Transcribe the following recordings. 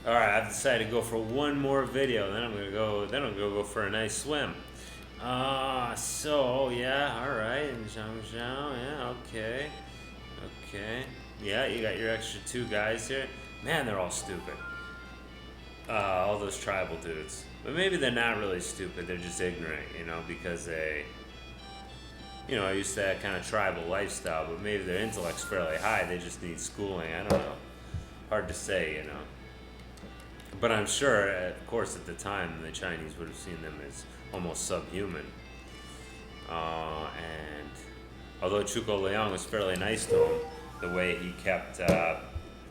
All right, I've decided to go for one more video. Then I'm gonna go. Then I'm gonna go for a nice swim. So yeah, all right, and Zhang Zhao, yeah, okay, okay, yeah, you got your extra two guys here. Man, they're all stupid. All those tribal dudes. But maybe they're not really stupid. They're just ignorant, because they are used to that kind of tribal lifestyle. But maybe their intellect's fairly high. They just need schooling. I don't know. Hard to say. But I'm sure, of course, at the time, the Chinese would have seen them as almost subhuman. And although Chuko Liang was fairly nice to him, the way he kept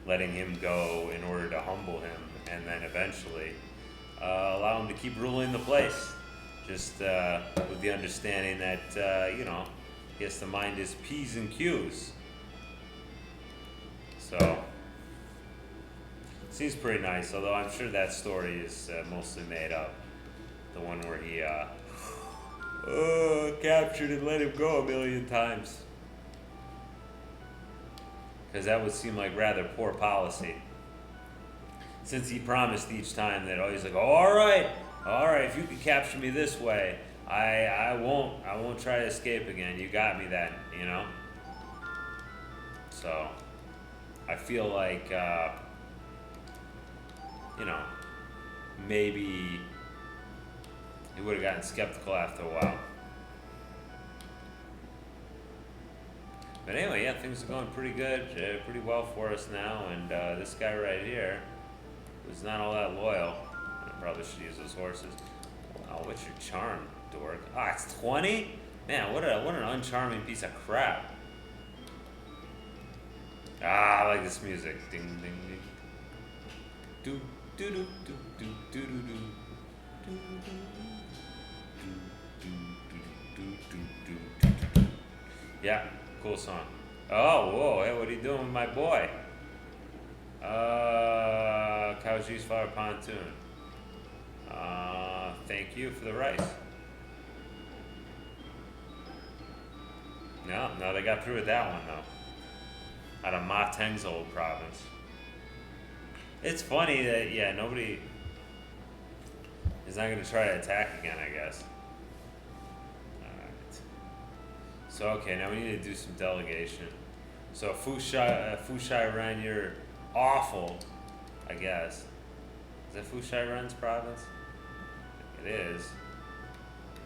letting him go in order to humble him, and then eventually allow him to keep ruling the place, just with the understanding that he has to mind his P's and Q's. So seems pretty nice, although I'm sure that story is mostly made up. The one where he captured and let him go a million times. Because that would seem like rather poor policy. Since he promised each time that he's like, oh, all right, if you can capture me this way, I won't try to escape again. You got me then, So I feel like maybe he would have gotten skeptical after a while. But anyway, yeah, things are going pretty good, pretty well for us now. And this guy right here, who's not all that loyal, I probably should use those horses. Wow, what's your charm, dork? It's 20? Man, what an uncharming piece of crap. I like this music. Ding, ding, ding. Do, do, do, do, do, do, do, do. Yeah, cool song. Oh, whoa, hey, what are you doing with my boy? Cao Zhi's Flower Pontoon. Thank you for the rice. No, they got through with that one, though. Out of Ma Teng's old province. It's funny that, nobody is not going to try to attack again, I guess. Alright. So, okay, now we need to do some delegation. So, Fushai Ren, you're awful, I guess. Is that Fushai Ren's province? It is.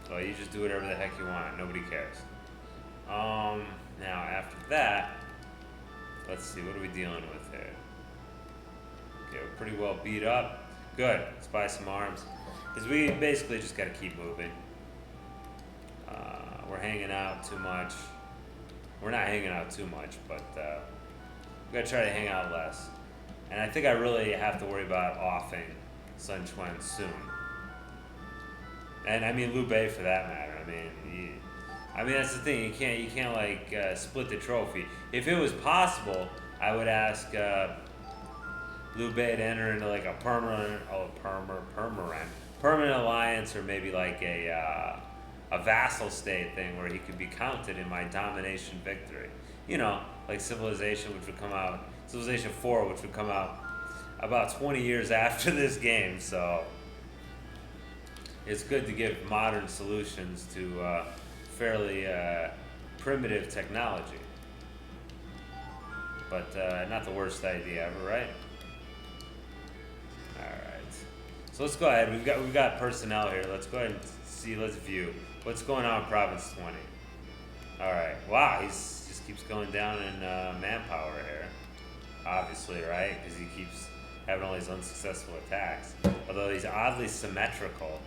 Well, you just do whatever the heck you want. Nobody cares. Now, after that, let's see, what are we dealing with here? Okay, we're pretty well beat up. Good, let's buy some arms. Because we basically just gotta keep moving. We're hanging out too much. We're not hanging out too much, but we gotta try to hang out less. And I think I really have to worry about offing Sun Quan soon. And I mean Liu Bei for that matter. I mean that's the thing. You can't like split the trophy. If it was possible, I would ask Liu Bei to enter into like a permanent alliance, or maybe like a vassal state thing where he could be counted in my domination victory. Like Civilization 4, which would come out about 20 years after this game. So it's good to give modern solutions to fairly primitive technology. But not the worst idea ever, right? Alright. So let's go ahead. We've got personnel here. Let's go ahead and see, let's view. What's going on in Province 20? Alright. Wow, he just keeps going down in manpower here. Obviously, right? Because he keeps having all these unsuccessful attacks. Although he's oddly symmetrical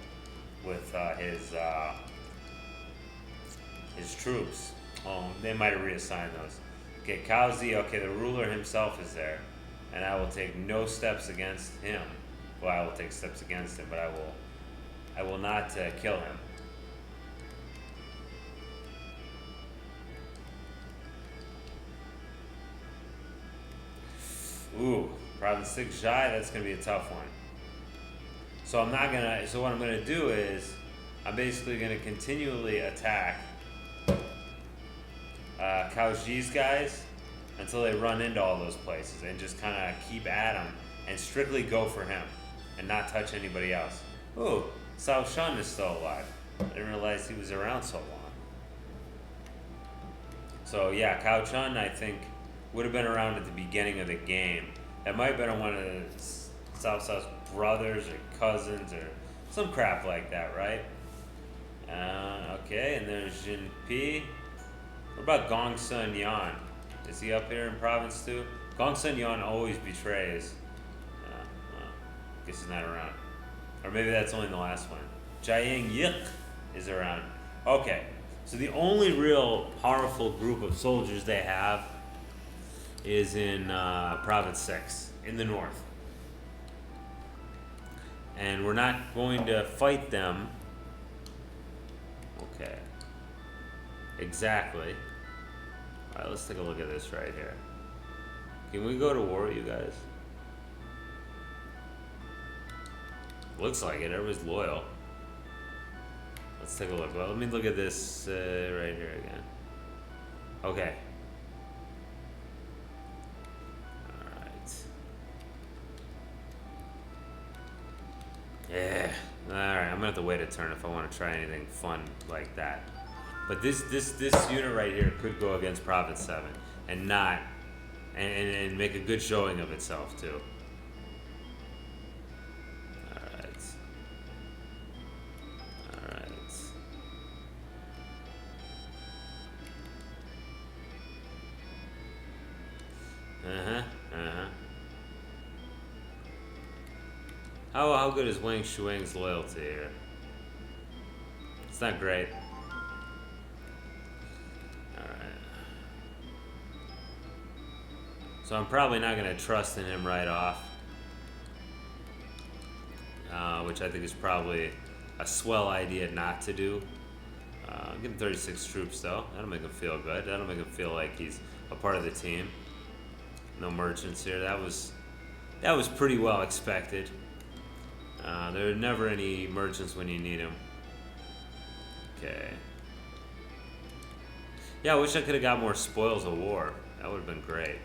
with his troops. Oh, they might have reassigned those. Okay, Cao Zhi, okay, the ruler himself is there. And I will take no steps against him. Well, I will take steps against him, but I will not kill him. Ooh, Province 6 Zhai, that's going to be a tough one. So what I'm going to do is, I'm basically going to continually attack Cao Zhi's guys until they run into all those places, and just kind of keep at them and strictly go for him and not touch anybody else. Ooh, Cao Zhi is still alive. I didn't realize he was around so long. So yeah, Cao Zhi, I think, would have been around at the beginning of the game. That might have been one of Cao Zhi's brothers or cousins or some crap like that, right? Okay, and there's Jin Pi. What about Gong Sun Yan? Is he up here in Province 2? Gong Sun Yan always betrays. Well, guess he's not around. Or maybe that's only the last one. Jiaying Yik is around. Okay, so the only real powerful group of soldiers they have is in Province 6, in the north. And we're not going to fight them. Okay. Exactly. Alright, let's take a look at this right here. Can we go to war, you guys? Looks like it. Everybody's loyal. Let's take a look. Well, let me look at this right here again. Okay. Alright. Yeah. Alright, I'm gonna have to wait a turn if I want to try anything fun like that. But this unit right here could go against Province 7 and not and make a good showing of itself too. Alright. Alright. How good is Wang Shuang's loyalty here? It's not great. So I'm probably not going to trust in him right off, which I think is probably a swell idea not to do. Give him 36 troops though. That'll make him feel good. That'll make him feel like he's a part of the team. No merchants here. That was pretty well expected. There are never any merchants when you need them. Okay. Yeah, I wish I could have got more spoils of war. That would have been great.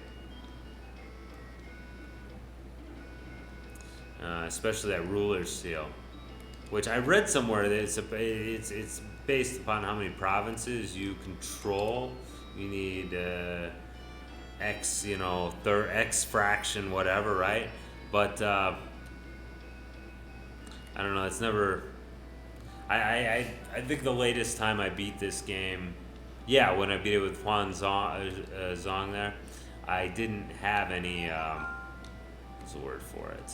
Especially that ruler's seal, which I read somewhere that it's based upon how many provinces you control. You need X, X fraction, whatever, right? But I don't know. It's never. I think the latest time I beat this game, yeah, when I beat it with Huan Zong there, I didn't have any. What's the word for it?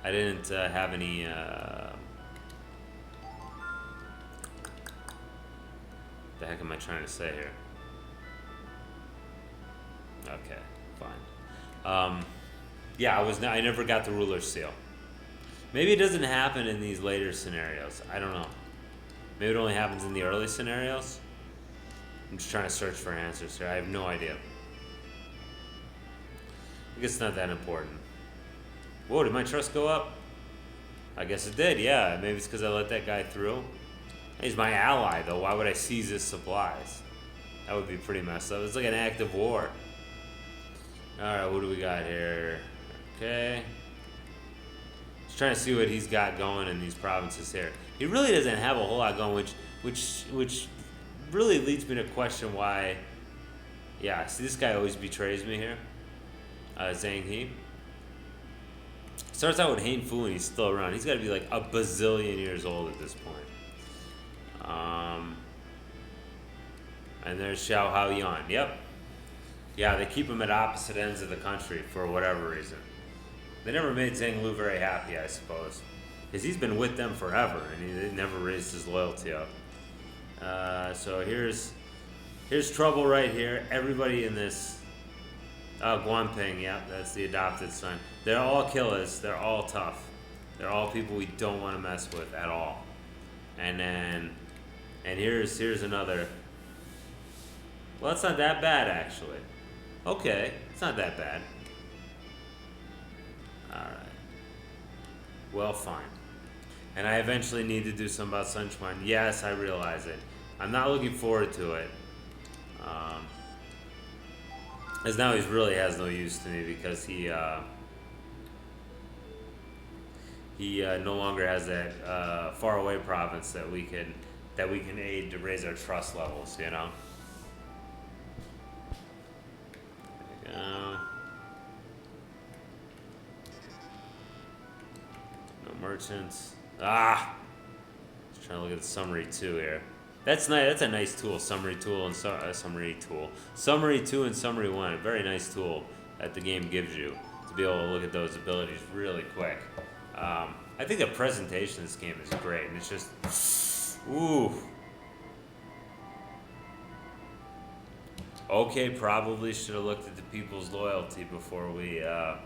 I didn't have any. The heck am I trying to say here? Okay, fine. Yeah, I never got the ruler seal. Maybe it doesn't happen in these later scenarios. I don't know. Maybe it only happens in the early scenarios. I'm just trying to search for answers here. I have no idea. I guess it's not that important. Whoa, did my trust go up? I guess it did, yeah. Maybe it's because I let that guy through. He's my ally, though. Why would I seize his supplies? That would be pretty messed up. It's like an act of war. Alright, what do we got here? Okay. Just trying to see what he's got going in these provinces here. He really doesn't have a whole lot going, which really leads me to question why. Yeah, see, this guy always betrays me here. Zhang He. Starts out with Hain Fu and he's still around. He's got to be like a bazillion years old at this point. And there's Xiao Hao Yan. Yep. Yeah, they keep him at opposite ends of the country for whatever reason. They never made Zhang Lu very happy, I suppose. Because he's been with them forever and he never raised his loyalty up. So here's trouble right here. Everybody in this... Guanping, yeah, that's the adopted son. They're all killers. They're all tough. They're all people we don't want to mess with at all. And here's another. Well, it's not that bad, actually. Okay, it's not that bad. Alright. Well, fine. And I eventually need to do something about Sunchuan. Yes, I realize it. I'm not looking forward to it. As now he really has no use to me because he no longer has that faraway province that we can aid to raise our trust levels. You know. There we go. No merchants. Ah. Just trying to look at the summary too here. That's nice. That's a nice tool. Summary tool and summary tool. Summary 2 and summary 1. A very nice tool that the game gives you to be able to look at those abilities really quick. I think the presentation of this game is great, and it's just, ooh. Okay, probably should have looked at the people's loyalty before we, yep.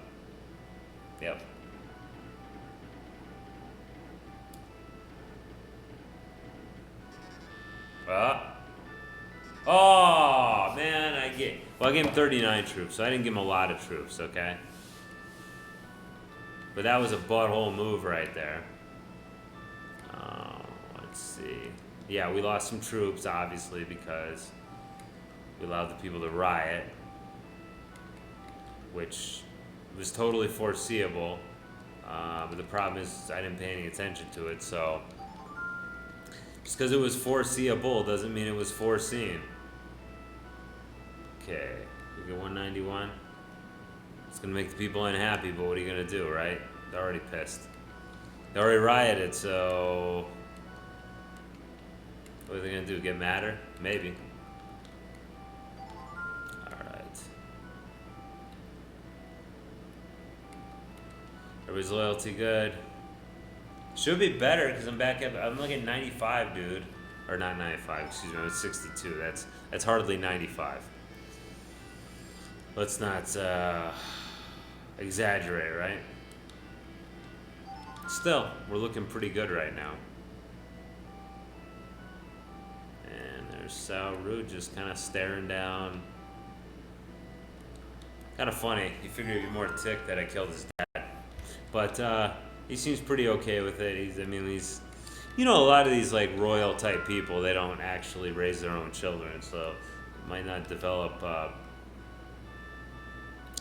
Oh, man, I gave him 39 troops, so I didn't give him a lot of troops, okay? But that was a butthole move right there. Let's see. Yeah, we lost some troops, obviously, because we allowed the people to riot, which was totally foreseeable. But the problem is I didn't pay any attention to it, so just because it was foreseeable doesn't mean it was foreseen. Okay, we get 191. It's gonna make the people unhappy, but what are you gonna do, right? They're already pissed. They already rioted, so what are they gonna do? Get madder? Maybe. Alright. Everybody's loyalty good. Should be better because I'm back up. I'm looking at 95, dude. Or not 95, excuse me, it's 62. That's hardly 95. Let's not exaggerate, right? Still, we're looking pretty good right now. And there's Sauru just kind of staring down. Kind of funny. You figure he'd be more ticked that I killed his dad. But he seems pretty okay with it. He's you know, a lot of these like royal type people, they don't actually raise their own children, so might not develop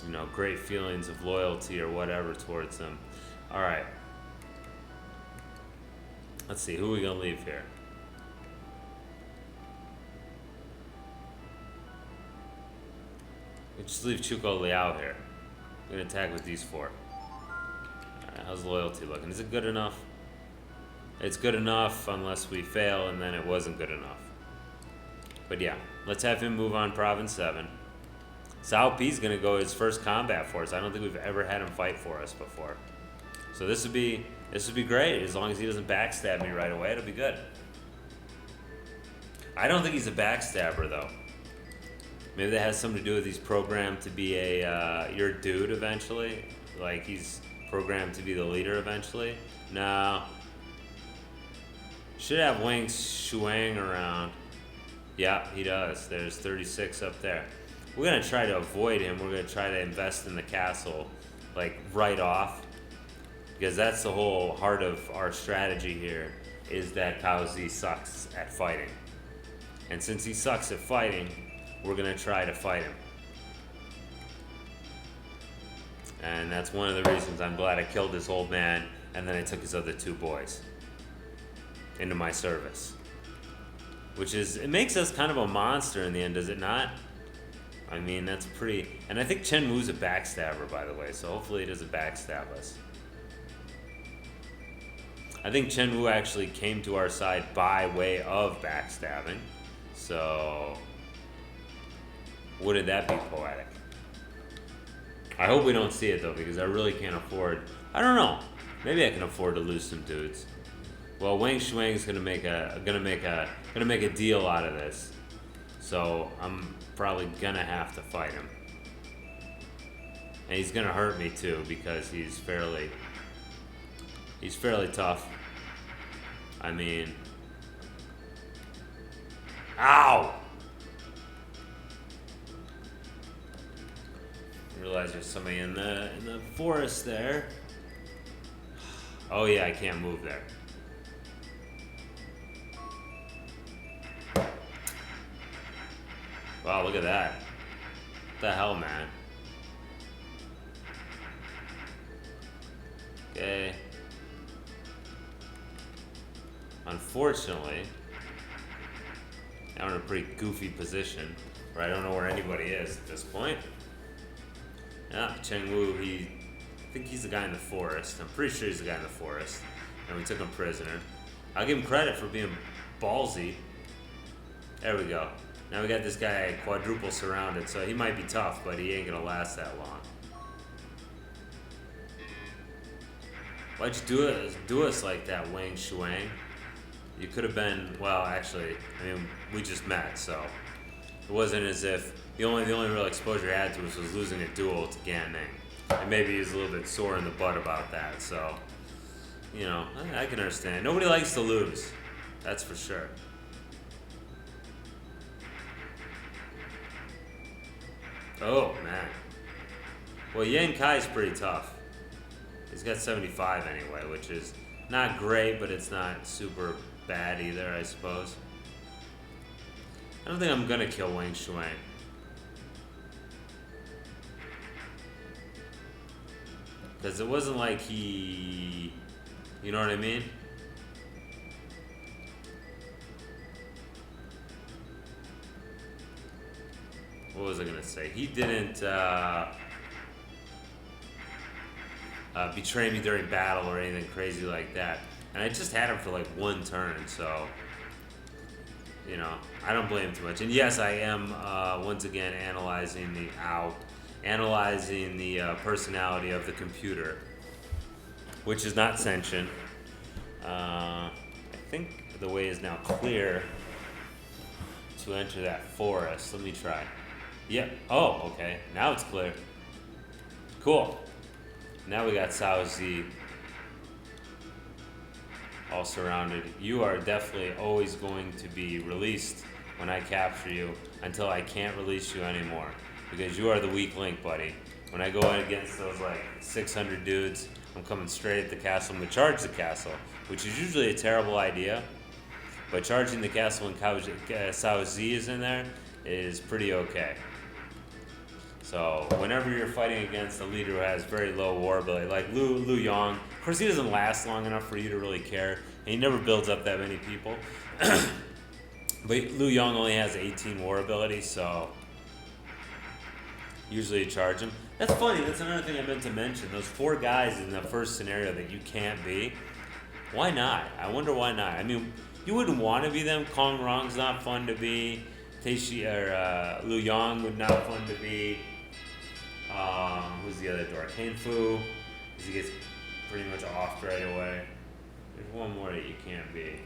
you know, great feelings of loyalty or whatever towards them. All right. Let's see, who are we gonna leave here? We just leave Chuko Liao here. We're gonna attack with these 4. Alright, how's loyalty looking? Is it good enough? It's good enough unless we fail, and then it wasn't good enough. But yeah, let's have him move on Province 7. Sao P's gonna go his first combat for us. I don't think we've ever had him fight for us before. So this would be great. As long as he doesn't backstab me right away, it'll be good. I don't think he's a backstabber though. Maybe that has something to do with he's programmed to be a your dude eventually. Like he's programmed to be the leader eventually. No. Should have Wang Shuang around. Yeah, he does. There's 36 up there. We're gonna try to avoid him. We're gonna try to invest in the castle, like right off, because that's the whole heart of our strategy here. Is that Cao Zhi sucks at fighting, and since he sucks at fighting, we're gonna try to fight him. And that's one of the reasons I'm glad I killed this old man, and then I took his other 2 boys into my service. Which is, it makes us kind of a monster in the end, does it not? I mean, that's pretty... And I think Chen Wu's a backstabber, by the way, so hopefully he doesn't backstab us. I think Chen Wu actually came to our side by way of backstabbing, so... Wouldn't that be poetic? I hope we don't see it, though, because I really can't afford... I don't know. Maybe I can afford to lose some dudes. Well, Wang Shuang's gonna make a deal out of this, so I'm probably gonna have to fight him, and he's gonna hurt me too because he's fairly tough. I mean, ow! I realize there's somebody in the forest there. Oh yeah, I can't move there. Wow, look at that. The hell, man. Okay. Unfortunately, I'm in a pretty goofy position where I don't know where anybody is at this point. Yeah, Cheng Wu, I think he's the guy in the forest. I'm pretty sure he's the guy in the forest. And we took him prisoner. I'll give him credit for being ballsy. There we go. Now we got this guy quadruple surrounded, so he might be tough, but he ain't gonna last that long. Why'd you do us like that, Wang Shuang? You could have been, well, actually, I mean, we just met, so it wasn't as if the only real exposure he had to us was losing a duel to Gan Ning. And maybe he's a little bit sore in the butt about that, so, you know, I can understand. Nobody likes to lose, that's for sure. Oh, man. Well, Yan Kai's pretty tough. He's got 75 anyway, which is not great, but it's not super bad either, I suppose. I don't think I'm gonna kill Wang Shuang. Because it wasn't like he... You know what I mean? What was I gonna say? He didn't betray me during battle or anything crazy like that. And I just had him for like one turn, so... You know, I don't blame him too much. And yes, I am once again analyzing the personality of the computer, which is not sentient. I think the way is now clear to enter that forest. Let me try. Yep. Oh, okay. Now it's clear. Cool. Now we got Cao Zhi all surrounded. You are definitely always going to be released when I capture you until I can't release you anymore. Because you are the weak link, buddy. When I go in against those like 600 dudes, I'm coming straight at the castle. I'm going to charge the castle, which is usually a terrible idea. But charging the castle when Cao Zhi is in there is pretty okay. So whenever you're fighting against a leader who has very low war ability, like Lu Yong, of course he doesn't last long enough for you to really care, and he never builds up that many people. But Lu Yong only has 18 war ability, so usually you charge him. That's funny, that's another thing I meant to mention. Those 4 guys in the first scenario that you can't be, why not? I wonder why not. I mean, you wouldn't want to be them. Kong Rong's not fun to be. Teishi or Lu Yong would not fun to be. Who's the other door? Kane Fu, because he gets pretty much off right away. There's one more that you can't be.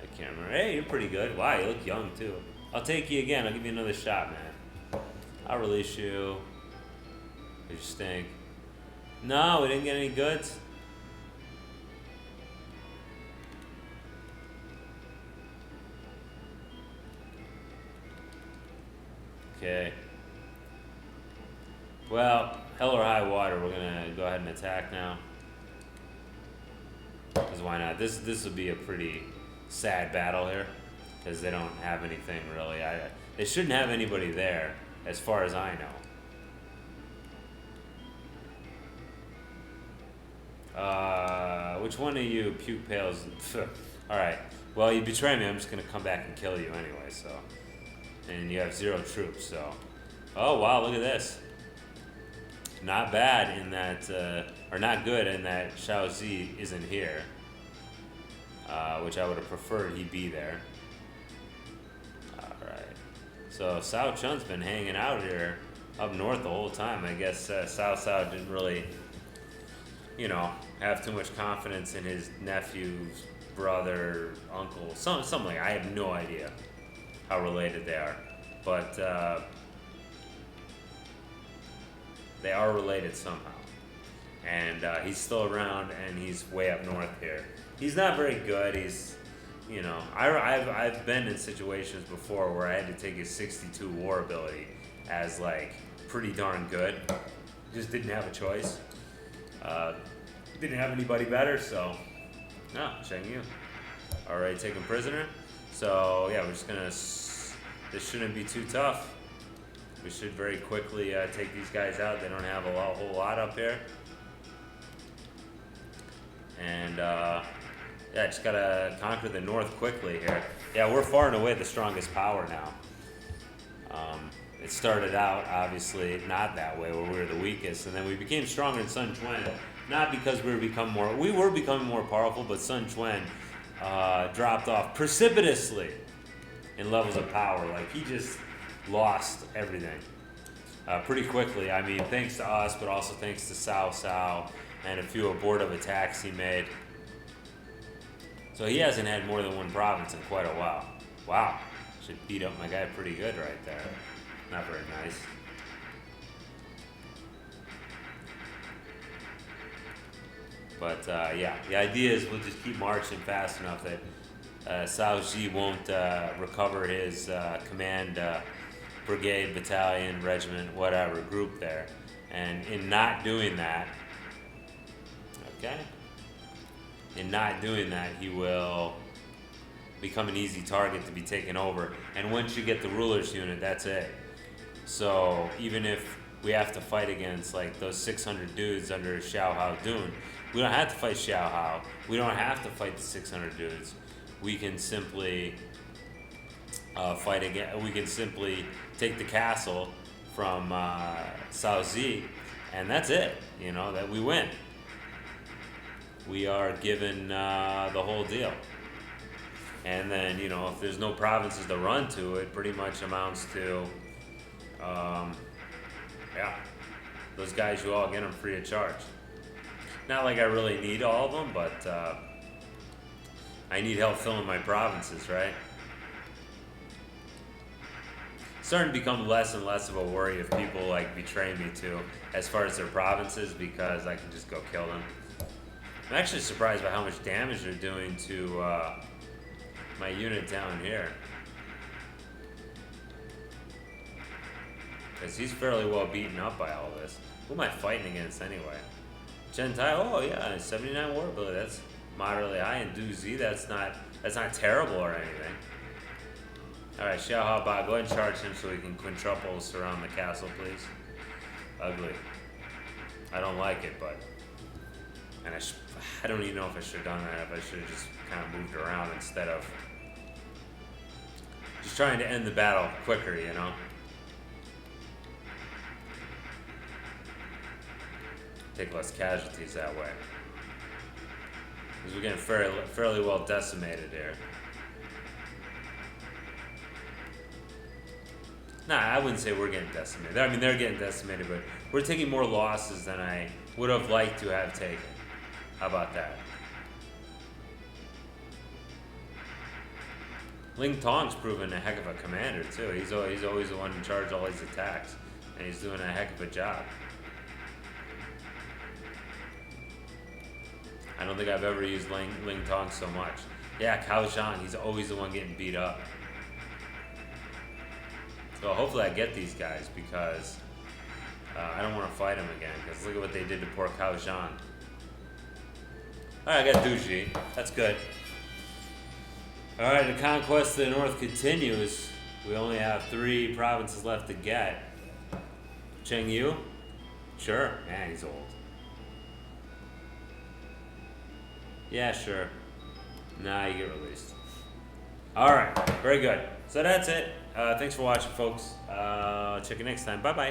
I can't remember. Hey, you're pretty good. Wow, you look young too. I'll take you again. I'll give you another shot, man. I'll release you. You stink. No, we didn't get any goods. Okay. Well, hell or high water, we're gonna go ahead and attack now. Because why not? This would be a pretty sad battle here, because they don't have anything really. They shouldn't have anybody there, as far as I know. Which one of you puke pails? All right. Well, you betray me. I'm just gonna come back and kill you anyway. So, and you have 0 troops. So, oh wow, look at this. Not bad in that, or not good in that Cao Zhi isn't here, which I would have preferred he be there. Alright, so Cao Chun's been hanging out here up north the whole time. I guess Cao didn't really, you know, have too much confidence in his nephew's brother, uncle, something like that. I have no idea how related they are, but they are related somehow. And he's still around, and he's way up north here. He's not very good. He's, you know, I've been in situations before where I had to take his 62 war ability as like pretty darn good. Just didn't have a choice. Didn't have anybody better, so no, Cheng Yu. Alright, taken prisoner. So yeah, we're just gonna. This shouldn't be too tough. We should very quickly take these guys out. They don't have a whole lot up here. And yeah, just gotta conquer the north quickly here. Yeah, we're far and away the strongest power now. It started out obviously not that way, where we were the weakest, and then we became stronger in Sun Quan. Not because we were becoming more powerful, but Sun Quan dropped off precipitously in levels of power. Like, he just lost everything pretty quickly. I mean, thanks to us, but also thanks to Cao and a few abortive attacks he made. So he hasn't had more than one province in quite a while. Wow, should beat up my guy pretty good right there. Not very nice. But yeah, the idea is we'll just keep marching fast enough that Cao Zhi won't recover his command brigade, battalion, regiment, whatever, group there. And in not doing that, okay? In not doing that, he will become an easy target to be taken over. And once you get the ruler's unit, that's it. So even if we have to fight against like those 600 dudes under Xiao Hao Dun, we don't have to fight Xiao Hao. We don't have to fight the 600 dudes. We can simply fight again. We can simply take the castle from Cao Zhi, and that's it. You know, that we win. We are given the whole deal. And then, you know, if there's no provinces to run to, it pretty much amounts to, yeah, those guys, you all get them free of charge. Not like I really need all of them, but I need help filling my provinces, right? It's starting to become less and less of a worry if people like betray me too, as far as their provinces, because I can just go kill them. I'm actually surprised by how much damage they're doing to my unit down here. Because he's fairly well beaten up by all this. Who am I fighting against anyway? Gentai, oh yeah, 79 war ability, that's moderately high. And Du Zi, that's not terrible or anything. Alright, Xiao Hao Ba, go ahead and charge him so we can quintuple surround the castle, please. Ugly. I don't like it, but... And I don't even know if I should have done that, if I should have just kind of moved around instead of just trying to end the battle quicker, you know? Take less casualties that way. Because we're getting fairly well decimated here. Nah, I wouldn't say we're getting decimated. I mean, they're getting decimated, but we're taking more losses than I would have liked to have taken. How about that? Ling Tong's proven a heck of a commander, too. He's always the one in charge of all these attacks, and he's doing a heck of a job. I don't think I've ever used Ling Tong so much. Yeah, Cao Zhang, he's always the one getting beat up. So hopefully I get these guys, because I don't want to fight them again, because look at what they did to poor Cao Zhang. Alright, I got Du Zhi. That's good. Alright, the conquest of the north continues. We only have 3 provinces left to get. Cheng Yu? Sure. Man, he's old. Yeah, sure. Nah, you get released. Alright, very good. So that's it. Thanks for watching, folks. Check you next time. Bye-bye.